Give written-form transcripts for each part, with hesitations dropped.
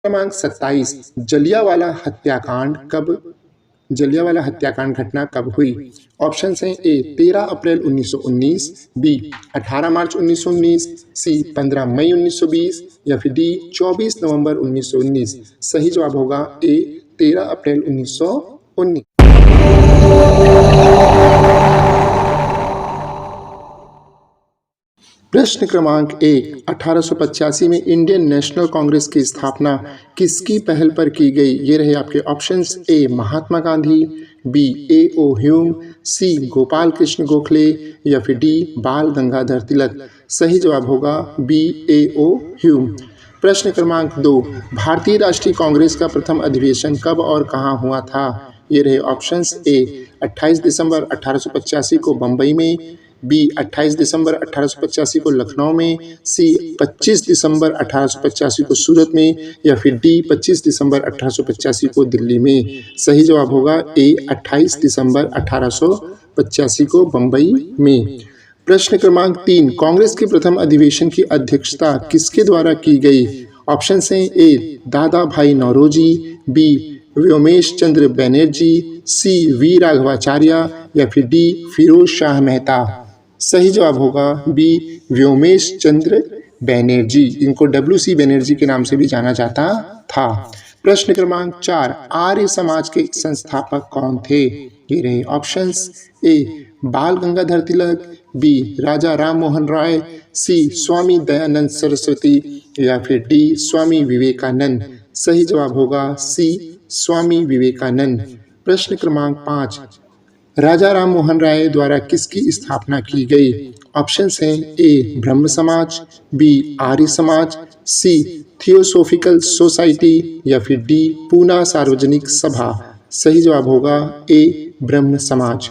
क्रमांक 27, जलियांवाला हत्याकांड घटना कब हुई? ऑप्शन हैं ए 13 अप्रैल 1919, बी 18 मार्च 1919, सी 15 मई 1920 या फिर डी 24 नवंबर 1919। सही जवाब होगा ए 13 अप्रैल 1919। प्रश्न क्रमांक 1, 1885 में इंडियन नेशनल कांग्रेस की स्थापना किसकी पहल पर की गई? ये रहे आपके ऑप्शंस। ए Mahatma Gandhi, B A.O. Hume, सी गोपाल कृष्ण गोखले या फिर डी बाल गंगाधर तिलक। सही जवाब होगा बी A.O. ह्यूम। प्रश्न क्रमांक 2, भारतीय राष्ट्रीय कांग्रेस का प्रथम अधिवेशन कब और कहाँ हुआ था? ये रहे ऑप्शंस। ए 28 दिसंबर 1885 को बम्बई में, बी 28 दिसंबर 1885 को लखनऊ में, सी 25 दिसंबर 1885 को सूरत में या फिर डी 25 दिसंबर 1885 को दिल्ली में। सही जवाब होगा ए 28 दिसंबर 1885 को बम्बई में। प्रश्न क्रमांक 3, कांग्रेस के प्रथम अधिवेशन की अध्यक्षता किसके द्वारा की गई? ऑप्शन हैं A Dadabhai Naoroji, B Vyomesh Chandra Banerjee, C V Raghavacharya या फिर डी फिरोज शाह मेहता। सही जवाब होगा बी व्योमेश चंद्र बैनर्जी, इनको WC बैनर्जी के नाम से भी जाना जाता था। प्रश्न क्रमांक 4, आर्य समाज के संस्थापक कौन थे? ये रहे ऑप्शंस। ए बाल गंगाधर तिलक, बी राजा राम मोहन राय, सी स्वामी दयानंद सरस्वती या फिर डी स्वामी विवेकानंद। सही जवाब होगा सी स्वामी विवेकानंद। प्रश्न क्रमांक 5, राजा राम मोहन राय द्वारा किसकी स्थापना की गई? ऑप्शंस हैं ए ब्रह्म समाज, बी आर्य समाज, सी थियोसोफिकल सोसाइटी या फिर डी पूना सार्वजनिक सभा। सही जवाब होगा ए ब्रह्म समाज।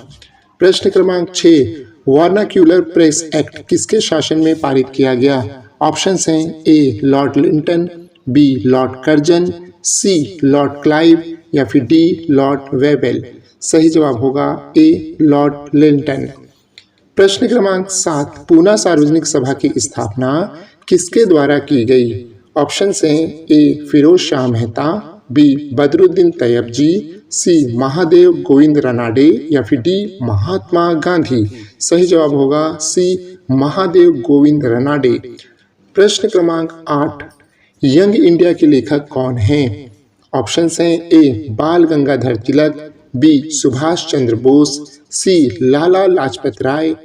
प्रश्न क्रमांक 6, वर्नाक्यूलर प्रेस एक्ट किसके शासन में पारित किया गया? ऑप्शंस हैं A Lord Lytton, B Lord Curzon, C Lord Clive या फिर डी लॉर्ड वेबल। सही जवाब होगा ए लॉर्ड लिंटन। प्रश्न क्रमांक 7, पूना सार्वजनिक सभा की स्थापना किसके द्वारा की गई? ऑप्शन हैं ए फिरोज शाह मेहता, बी बदरुद्दीन तैयबजी, सी महादेव गोविंद रानाडे या फिर डी महात्मा गांधी। सही जवाब होगा सी महादेव गोविंद रानाडे। प्रश्न क्रमांक 8, यंग इंडिया के लेखक कौन हैं? ऑप्शन हैं ए बाल गंगाधर तिलक, बी सुभाष चंद्र बोस, सी लाला लाजपत राय।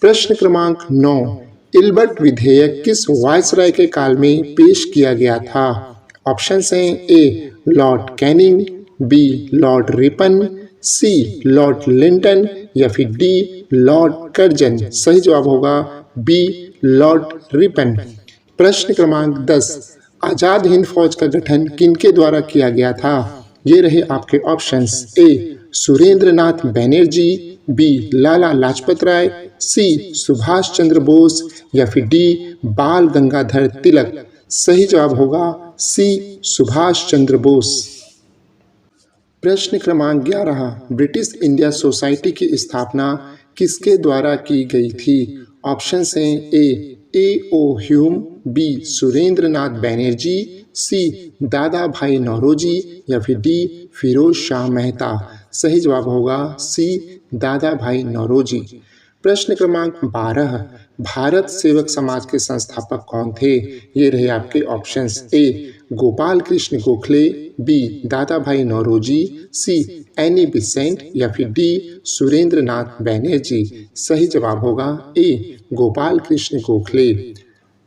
प्रश्न क्रमांक 9, इल्बर्ट विधेयक किस वायसराय के काल में पेश किया गया था? ऑप्शन हैं A Lord Canning, B Lord Ripon, C Lord Lytton या फिर डी लॉर्ड कर्जन। सही जवाब होगा बी लॉर्ड रिपन। प्रश्न क्रमांक 10, आजाद हिंद फौज का गठन किनके द्वारा किया गया था? ये रहे आपके ऑप्शंस। ए सुरेंद्र नाथ बैनर्जी, बी लाला लाजपत राय, सी सुभाष चंद्र बोस या फिर डी बाल गंगाधर तिलक। सही जवाब होगा सी सुभाष चंद्र बोस। प्रश्न क्रमांक 11, ब्रिटिश इंडिया सोसाइटी की स्थापना किसके द्वारा की गई थी? ऑप्शंस हैं ए A.O. ह्यूम, बी सुरेंद्र नाथ बैनर्जी, सी दादा भाई नौरोजी या फिर डी फिरोज शाह मेहता। सही जवाब होगा सी दादा भाई नौरोजी। प्रश्न क्रमांक 12, भारत सेवक समाज के संस्थापक कौन थे? ये रहे आपके ऑप्शंस। ए गोपाल कृष्ण गोखले, बी दादा भाई नौरोजी, सी एनी बिसेंट या फिर डी सुरेंद्र नाथ बैनर्जी। सही जवाब होगा ए गोपाल कृष्ण गोखले।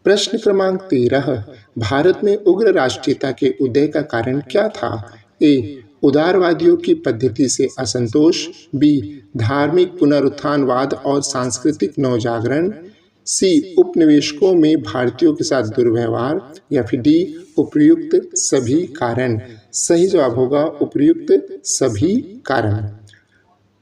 प्रश्न क्रमांक 13, भारत में उग्र राष्ट्रीयता के उदय का कारण क्या था? ए उदारवादियों की पद्धति से असंतोष, बी धार्मिक पुनरुत्थानवाद और सांस्कृतिक नवजागरण, सी उपनिवेशकों में भारतीयों के साथ दुर्व्यवहार या फिर डी उपर्युक्त सभी कारण। सही जवाब होगा उपर्युक्त सभी कारण।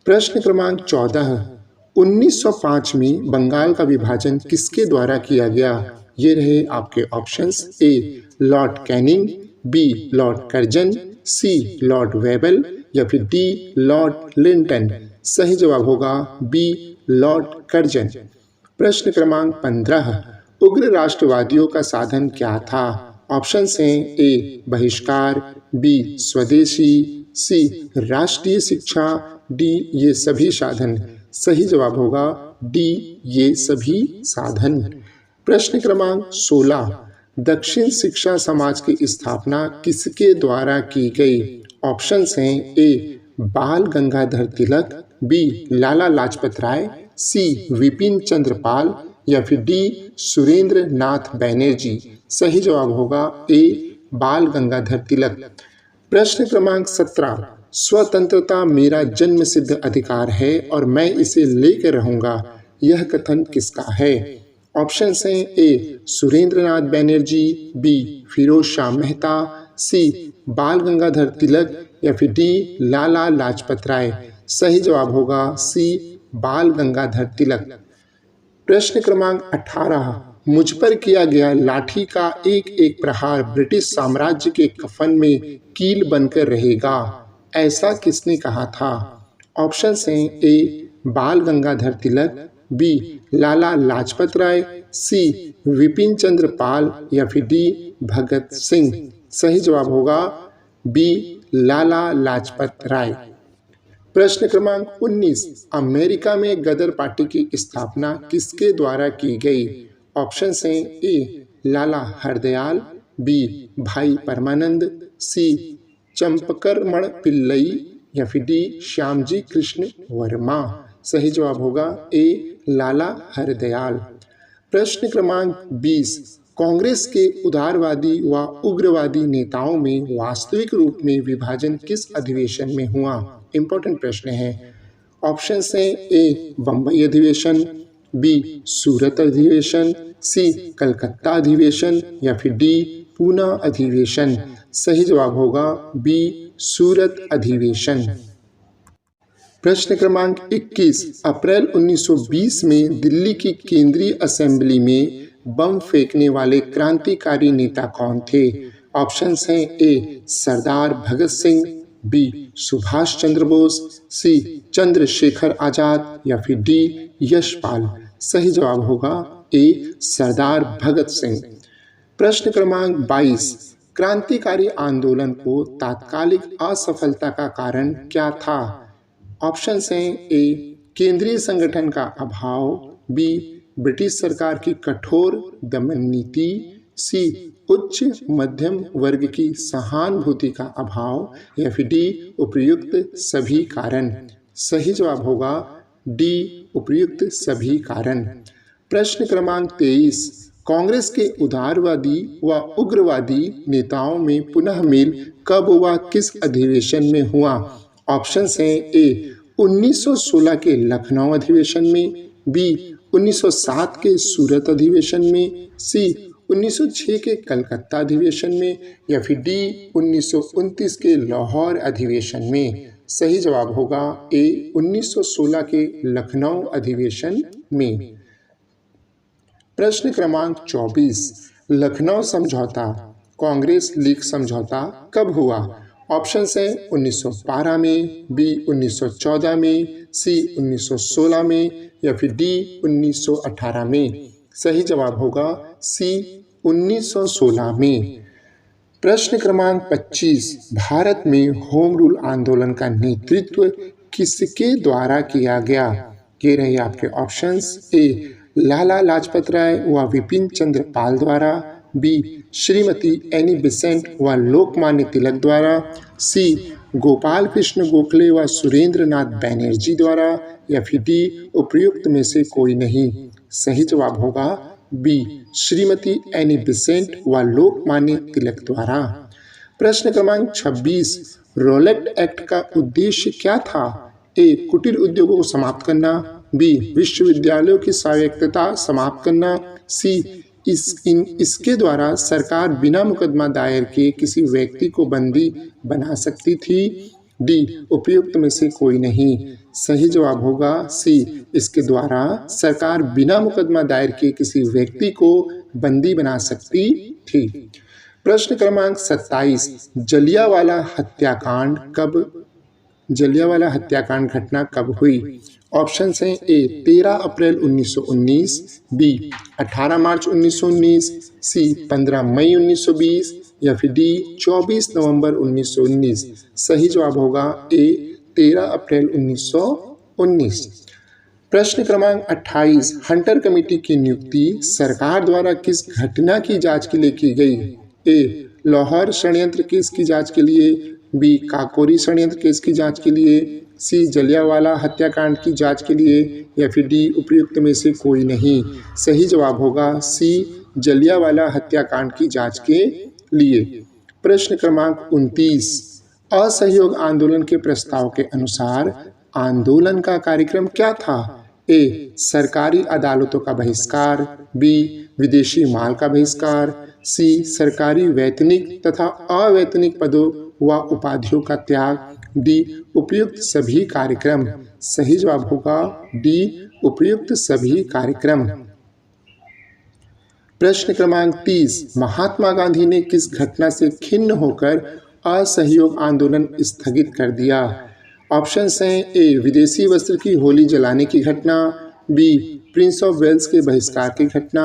प्रश्न क्रमांक 14, 1905 में बंगाल का विभाजन किसके द्वारा किया गया? ये रहे आपके options. A Lord Canning, B Lord Curzon, C Lord Wavell या फिर डी लॉर्ड लिंटन। सही जवाब होगा बी लॉर्ड कर्जन। प्रश्न क्रमांक 15, उग्र राष्ट्रवादियों का साधन क्या था? ऑप्शन हैं ए बहिष्कार, बी स्वदेशी, सी राष्ट्रीय शिक्षा, डी ये सभी साधन। सही जवाब होगा डी ये सभी साधन। प्रश्न क्रमांक 16, दक्षिण शिक्षा समाज की स्थापना किसके द्वारा की गई? ऑप्शन हैं ए बाल गंगाधर तिलक, बी लाला लाजपत राय, सी विपिन चंद्र पाल या फिर डी सुरेंद्र नाथ बैनर्जी। सही जवाब होगा ए बाल गंगाधर तिलक। प्रश्न क्रमांक 17, स्वतंत्रता मेरा जन्म सिद्ध अधिकार है और मैं इसे लेकर रहूंगा, यह कथन किसका है? ऑप्शन हैं ए सुरेंद्रनाथ बैनर्जी, बी फिरोज शाह मेहता, सी बाल गंगाधर तिलक या फिर डी लाला लाजपत राय। सही जवाब होगा सी बाल गंगाधर तिलक। प्रश्न क्रमांक 18, मुझ पर किया गया लाठी का एक एक प्रहार ब्रिटिश साम्राज्य के कफन में कील बनकर रहेगा, ऐसा किसने कहा था? ऑप्शन हैं ए बाल गंगाधर तिलक, बी लाला लाजपत राय, सी विपिन चंद्र पाल या फिर डी भगत सिंह। सही जवाब होगा बी लाला लाजपत राय। प्रश्न क्रमांक 19, अमेरिका में गदर पार्टी की स्थापना किसके द्वारा की गई? ऑप्शन हैं ए लाला हरदयाल, बी भाई परमानंद, सी चंपकरमण पिल्लई या फिर डी श्यामजी कृष्ण वर्मा। सही जवाब होगा ए लाला हरदयाल। प्रश्न क्रमांक 20, कांग्रेस के उदारवादी व उग्रवादी नेताओं में वास्तविक रूप में विभाजन किस अधिवेशन में हुआ? इंपॉर्टेंट प्रश्न है। ऑप्शन हैं ए बम्बई अधिवेशन, बी सूरत अधिवेशन, सी कलकत्ता अधिवेशन या फिर डी पूना अधिवेशन। सही जवाब होगा बी सूरत अधिवेशन। प्रश्न क्रमांक 21, अप्रैल 1920 में दिल्ली की केंद्रीय असेंबली में बम फेंकने वाले क्रांतिकारी नेता कौन थे? ऑप्शन हैं ए सरदार भगत सिंह, बी सुभाष चंद्र बोस, सी चंद्रशेखर आजाद या फिर डी यशपाल। सही जवाब होगा ए सरदार भगत सिंह। प्रश्न क्रमांक 22, क्रांतिकारी आंदोलन को तात्कालिक असफलता का कारण क्या था? ऑप्शन हैं ए केंद्रीय संगठन का अभाव, बी ब्रिटिश सरकार की कठोर दमन नीति, सी उच्च मध्यम वर्ग की सहानुभूति का अभाव या फिर डी उपयुक्त सभी कारण। सही जवाब होगा डी उपयुक्त सभी कारण। प्रश्न क्रमांक 23, कांग्रेस के उदारवादी व उग्रवादी नेताओं में पुनः मेल कब व किस अधिवेशन में हुआ? ऑप्शन हैं ए 1916 के लखनऊ अधिवेशन में, बी 1907 के सूरत अधिवेशन में, सी 1906 के कलकत्ता अधिवेशन में या फिर डी 1929 के लाहौर अधिवेशन में। सही जवाब होगा ए 1916 के लखनऊ अधिवेशन में। प्रश्न क्रमांक 24, लखनऊ समझौता कांग्रेस लीग समझौता कब हुआ? ऑप्शन हैं 1912 में, बी 1914 में, सी 1916 में या फिर डी 1918 में। सही जवाब होगा सी 1916 में। प्रश्न क्रमांक 25, भारत में होम रूल आंदोलन का नेतृत्व किसके द्वारा किया गया? ये रहे आपके ऑप्शंस। ए लाला लाजपत राय व विपिन चंद्र पाल द्वारा, बी श्रीमती एनी बेसेंट व लोकमान्य तिलक द्वारा, सी गोपाल कृष्ण गोखले व सुरेंद्र नाथ बैनर्जी द्वारा या फिर डी उपयुक्त में से कोई नहीं। सही जवाब होगा बी श्रीमती एनी बेसेंट व लोकमान्य तिलक द्वारा। प्रश्न क्रमांक 26, रोलेट एक्ट का उद्देश्य क्या था? ए कुटीर उद्योगों को समाप्त करना, बी विश्वविद्यालयों की स्वायत्तता समाप्त करना, सी इसके द्वारा सरकार बिना मुकदमा दायर किए किसी व्यक्ति को बंदी बना सकती थी, डी उपयुक्त में से कोई नहीं। सही जवाब होगा सी इसके द्वारा सरकार बिना मुकदमा दायर किए किसी व्यक्ति को बंदी बना सकती थी। प्रश्न क्रमांक 27, जलियांवाला हत्याकांड घटना कब हुई? ऑप्शन हैं ए 13 अप्रैल 1919, बी 18 मार्च 1919, सी 15 मई 1920 या फिर डी 24 नवंबर 1919। सही जवाब होगा ए 13 अप्रैल 1919। प्रश्न क्रमांक 28, हंटर कमेटी की नियुक्ति सरकार द्वारा किस घटना की जांच के लिए की गई? ए लाहौर षड्यंत्र केस की जांच के लिए, बी काकोरी षड्यंत्र केस की जांच के लिए, सी जलियांवाला हत्याकांड की जांच के लिए या फिर डी उपयुक्त में से कोई नहीं। सही जवाब होगा सी जलियांवाला हत्याकांड की जांच के लिए। प्रश्न क्रमांक 29, असहयोग आंदोलन के प्रस्ताव के अनुसार आंदोलन का कार्यक्रम क्या था? ए सरकारी अदालतों का बहिष्कार, बी विदेशी माल का बहिष्कार, सी सरकारी वैतनिक तथा अवैतनिक पदों व उपाधियों का त्याग, डी उपयुक्त सभी कार्यक्रम। सही जवाब होगा डी उपयुक्त सभी कार्यक्रम। प्रश्न क्रमांक 30, महात्मा गांधी ने किस घटना से खिन्न होकर असहयोग आंदोलन स्थगित कर दिया? ऑप्शन हैं ए विदेशी वस्त्र की होली जलाने की घटना, बी प्रिंस ऑफ वेल्स के बहिष्कार की घटना,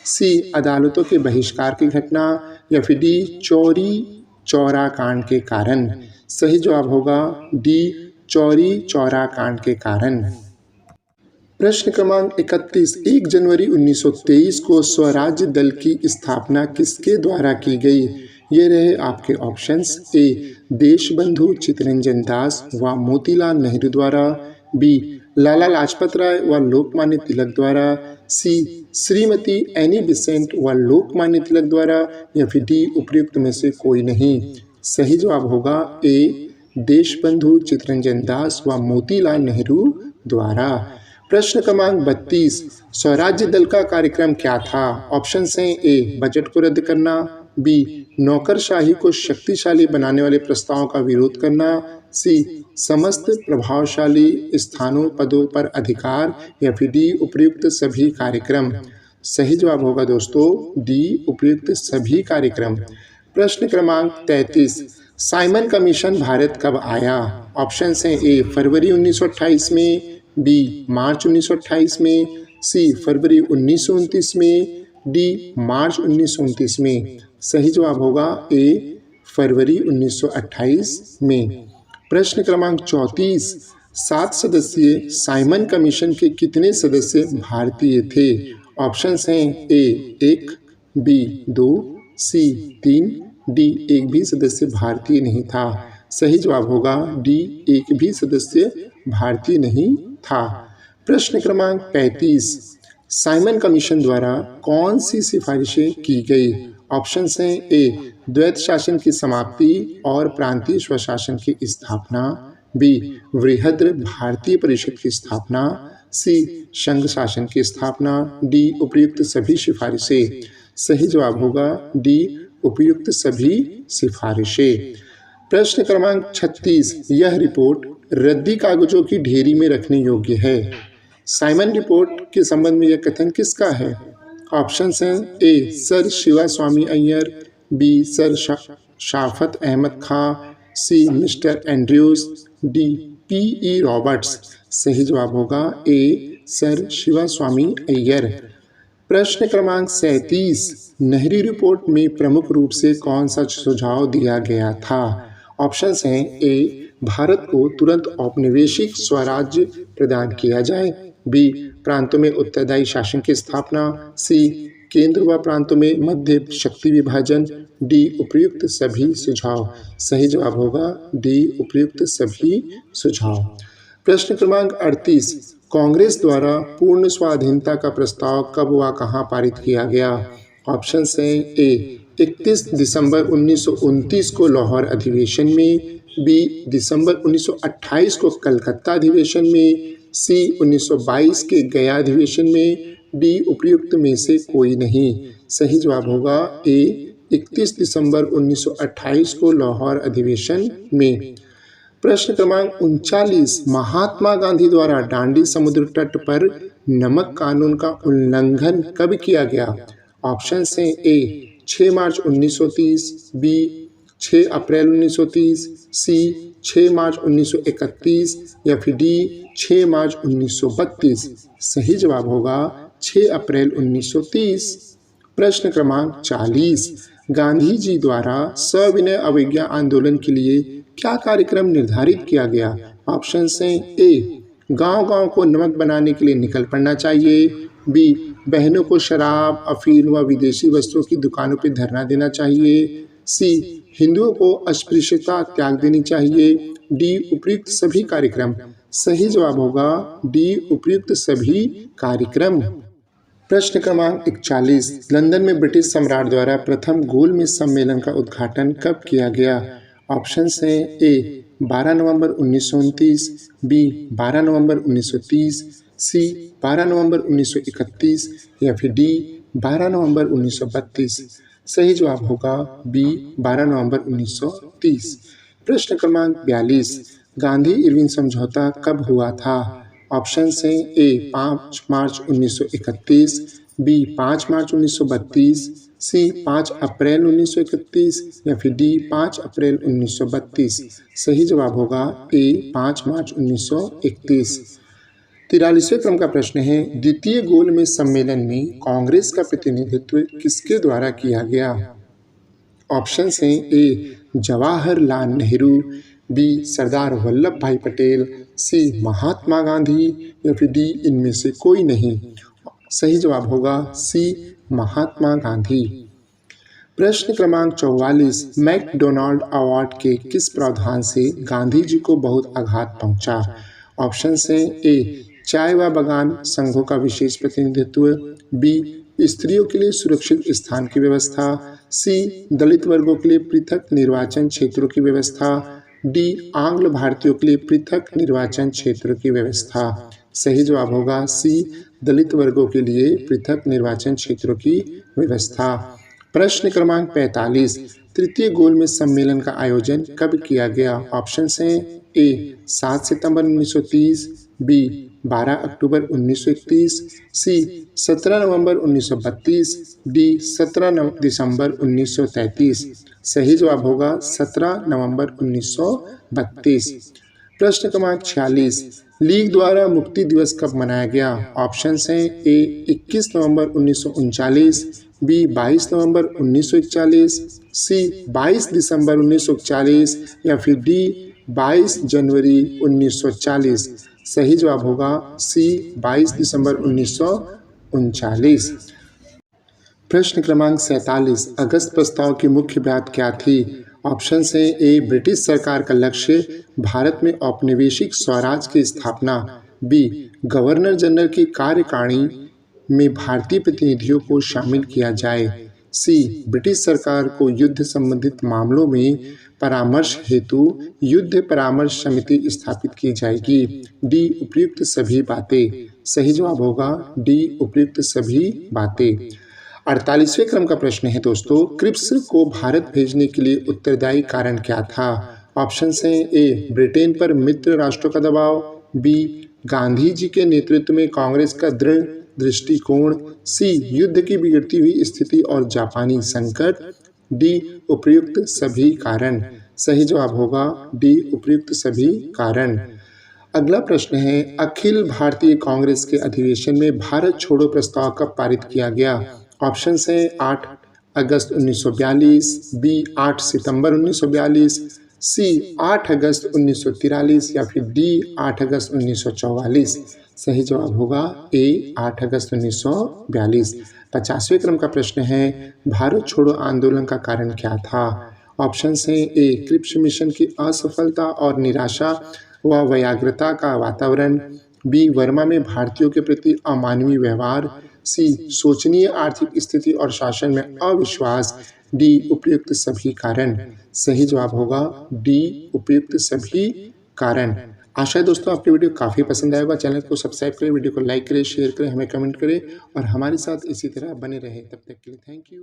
सी अदालतों के बहिष्कार की घटना या फिर डी चौरी चौरा कांड के कारण। सही जवाब होगा डी चौरी चौरा कांड के कारण। प्रश्न क्रमांक 31, 1 जनवरी 1923 को स्वराज्य दल की स्थापना किसके द्वारा की गई? ये रहे आपके ऑप्शंस। ए देशबंधु चित्तरंजन दास व मोतीलाल नेहरू द्वारा, बी लाला लाजपत राय व लोकमान्य तिलक द्वारा, सी श्रीमती एनी बिसेंट व लोकमान्य तिलक द्वारा या फिर डी उपयुक्त में से कोई नहीं। सही जवाब होगा ए देशबंधु चित्तरंजन दास व मोतीलाल नेहरू द्वारा। प्रश्न क्रमांक 32, स्वराज्य दल का कार्यक्रम क्या था? ऑप्शन हैं ए बजट को रद्द करना, बी नौकरशाही को शक्तिशाली बनाने वाले प्रस्तावों का विरोध करना, सी समस्त प्रभावशाली स्थानों पदों पर अधिकार या फिर डी उपयुक्त सभी कार्यक्रम। सही जवाब होगा दोस्तों डी उपयुक्त सभी कार्यक्रम। प्रश्न क्रमांक 33, साइमन कमीशन भारत कब आया? ऑप्शन हैं ए फरवरी 1928 में, बी मार्च 1928 में, सी फरवरी 1929 में, डी मार्च 1929 में। सही जवाब होगा ए फरवरी 1928 में। प्रश्न क्रमांक 34, 7 सदस्यीय साइमन कमीशन के कितने सदस्य भारतीय थे? ऑप्शन हैं ए 1, बी 2, सी 3, डी एक भी सदस्य भारतीय नहीं था। सही जवाब होगा डी एक भी सदस्य भारतीय नहीं था। प्रश्न क्रमांक 35, साइमन कमीशन द्वारा कौन सी सिफारिशें की गई? ऑप्शन हैं ए द्वैत शासन की समाप्ति और प्रांतीय स्वशासन की स्थापना, बी वृहद भारतीय परिषद की स्थापना, सी संघ शासन की स्थापना, डी उपयुक्त सभी सिफारिशें। सही जवाब होगा डी उपयुक्त सभी सिफारिशें। प्रश्न क्रमांक 36, यह रिपोर्ट रद्दी कागजों की ढेरी में रखने योग्य है। साइमन रिपोर्ट के संबंध में यह कथन किसका है? ऑप्शन हैं A Sir Siva Swami Iyer, B Sir Shafaat Ahmad Khan, C Mister Andrews, D P Roberts. सही जवाब होगा ए सर शिवा स्वामी अय्यर। प्रश्न क्रमांक 37, नेहरू रिपोर्ट में प्रमुख रूप से कौन सा सुझाव दिया गया था? ऑप्शन हैं ए भारत को तुरंत औपनिवेशिक स्वराज्य प्रदान किया जाए, बी प्रांतों में उत्तरदायी शासन की स्थापना, सी केंद्र व प्रांतों में मध्य शक्ति विभाजन, डी उपयुक्त सभी सुझाव। सही जवाब होगा डी उपयुक्त सभी सुझाव। प्रश्न क्रमांक 38, कांग्रेस द्वारा पूर्ण स्वाधीनता का प्रस्ताव कब व कहां पारित किया गया? ऑप्शन हैं ए 31 दिसंबर 1929 को लाहौर अधिवेशन में, बी दिसंबर 1928 को कलकत्ता अधिवेशन में, सी 1922 के गया अधिवेशन में, डी उपयुक्त में से कोई नहीं। सही जवाब होगा ए 31 दिसंबर 1928 को लाहौर अधिवेशन में। प्रश्न क्रमांक 39, महात्मा गांधी द्वारा डांडी समुद्र तट पर नमक कानून का उल्लंघन कब किया गया? ऑप्शन हैं ए 6 मार्च 1930, बी 6 अप्रैल 1930, सी 6 मार्च 1931 या फिर डी 6 मार्च 1932। सही जवाब होगा 6 अप्रैल 1930। प्रश्न क्रमांक 40, गांधी जी द्वारा सविनय अवज्ञा आंदोलन के लिए क्या कार्यक्रम निर्धारित किया गया? ऑप्शन हैं ए गांव-गांव को नमक बनाने के लिए निकल पड़ना चाहिए, बी बहनों को शराब, अफीम व विदेशी वस्तुओं की दुकानों पर धरना देना चाहिए, सी हिंदुओं को अस्पृश्यता त्याग देनी चाहिए, डी उपयुक्त सभी कार्यक्रम। सही जवाब होगा डी उपयुक्त सभी कार्यक्रम। प्रश्न क्रमांक 41, लंदन में ब्रिटिश सम्राट द्वारा प्रथम गोलमेज सम्मेलन का उद्घाटन कब किया गया? ऑप्शन हैं ए 12 नवंबर 1929, बी 12 नवंबर 1930, सी 12 नवंबर 1931 या फिर डी 12 नवंबर 1932। सही जवाब होगा बी 12 नवंबर 1930। प्रश्न क्रमांक 42, गांधी इरविन समझौता कब हुआ था? ऑप्शन हैं ए 5 मार्च 1931, बी 5 मार्च 1932, सी 5 अप्रैल 1931 या फिर डी 5 अप्रैल 1932। सही जवाब होगा ए 5 मार्च 1931। 43वें क्रम का प्रश्न है, द्वितीय गोलमेज सम्मेलन में कांग्रेस का प्रतिनिधित्व किसके द्वारा किया गया? ऑप्शन हैं ए जवाहरलाल नेहरू, बी सरदार वल्लभ भाई पटेल, सी महात्मा गांधी या फिर डी इनमें से कोई नहीं। सही जवाब होगा सी महात्मा गांधी। प्रश्न क्रमांक 44, मैकडोनाल्ड अवार्ड के किस प्रावधान से गांधी जी को बहुत आघात पहुंचा? ऑप्शन हैं ए चाय व बागान संघों का विशेष प्रतिनिधित्व, बी स्त्रियों के लिए सुरक्षित स्थान की व्यवस्था, सी दलित वर्गों के लिए पृथक निर्वाचन क्षेत्रों की व्यवस्था, डी आंग्ल भारतीयों के लिए पृथक निर्वाचन क्षेत्र की व्यवस्था। सही जवाब होगा सी दलित वर्गों के लिए पृथक निर्वाचन क्षेत्रों की व्यवस्था। प्रश्न क्रमांक 45, तृतीय गोलमेज सम्मेलन का आयोजन कब किया गया? ऑप्शन हैं ए 7 सितंबर 1930, बी 12 अक्टूबर 1931, सी 17 नवंबर 1932, डी 17 दिसंबर 1933। सही जवाब होगा 17 नवंबर 1932। प्रश्न क्रमांक 46, लीग द्वारा मुक्ति दिवस कब मनाया गया? ऑप्शन हैं ए 21 नवंबर 1939, बी 22 नवंबर 1941, सी 22 दिसंबर 1941 या फिर डी 22 जनवरी 1940। सही जवाब होगा सी 22 दिसंबर 1939। प्रश्न क्रमांक 47, अगस्त प्रस्ताव की मुख्य बात क्या थी? ऑप्शन हैं ए ब्रिटिश सरकार का लक्ष्य भारत में औपनिवेशिक स्वराज की स्थापना, बी गवर्नर जनरल की कार्यकारिणी में भारतीय प्रतिनिधियों को शामिल किया जाए, सी ब्रिटिश सरकार को युद्ध संबंधित मामलों में परामर्श हेतु युद्ध परामर्श समिति स्थापित की जाएगी, डी उपयुक्त सभी बातें। सही जवाब होगा डी उपयुक्त सभी बातें। 48वें क्रम का प्रश्न है दोस्तों, क्रिप्स को भारत भेजने के लिए उत्तरदायी कारण क्या था? ऑप्शन हैं ए ब्रिटेन पर मित्र राष्ट्रों का दबाव, बी गांधी जी के नेतृत्व में कांग्रेस का दृढ़ दृष्टिकोण, सी युद्ध की बिगड़ती हुई स्थिति और जापानी संकट, डी उपयुक्त सभी कारण। सही जवाब होगा डी उपयुक्त सभी कारण। अगला प्रश्न है, अखिल भारतीय कांग्रेस के अधिवेशन में भारत छोड़ो प्रस्ताव कब पारित किया गया? ऑप्शन हैं 8 अगस्त 1942, बी 8 सितंबर 1942, सी 8 अगस्त 1943 या फिर डी 8 अगस्त 1944। सही जवाब होगा ए 8 अगस्त 1942। 50वें क्रम का प्रश्न है, भारत छोड़ो आंदोलन का कारण क्या था? ऑप्शन हैं ए क्रिप्स मिशन की असफलता और निराशा व व्याग्रता का वातावरण, बी वर्मा में भारतीयों के प्रति अमानवीय व्यवहार, सी शोचनीय आर्थिक स्थिति और शासन में अविश्वास, डी उपयुक्त सभी कारण। सही जवाब होगा डी उपयुक्त सभी कारण। आशा है दोस्तों आपकी वीडियो काफ़ी पसंद आएगा। चैनल को सब्सक्राइब करें, वीडियो को लाइक करें, शेयर करें, हमें कमेंट करें और हमारे साथ इसी तरह बने रहें। तब तक के लिए थैंक यू।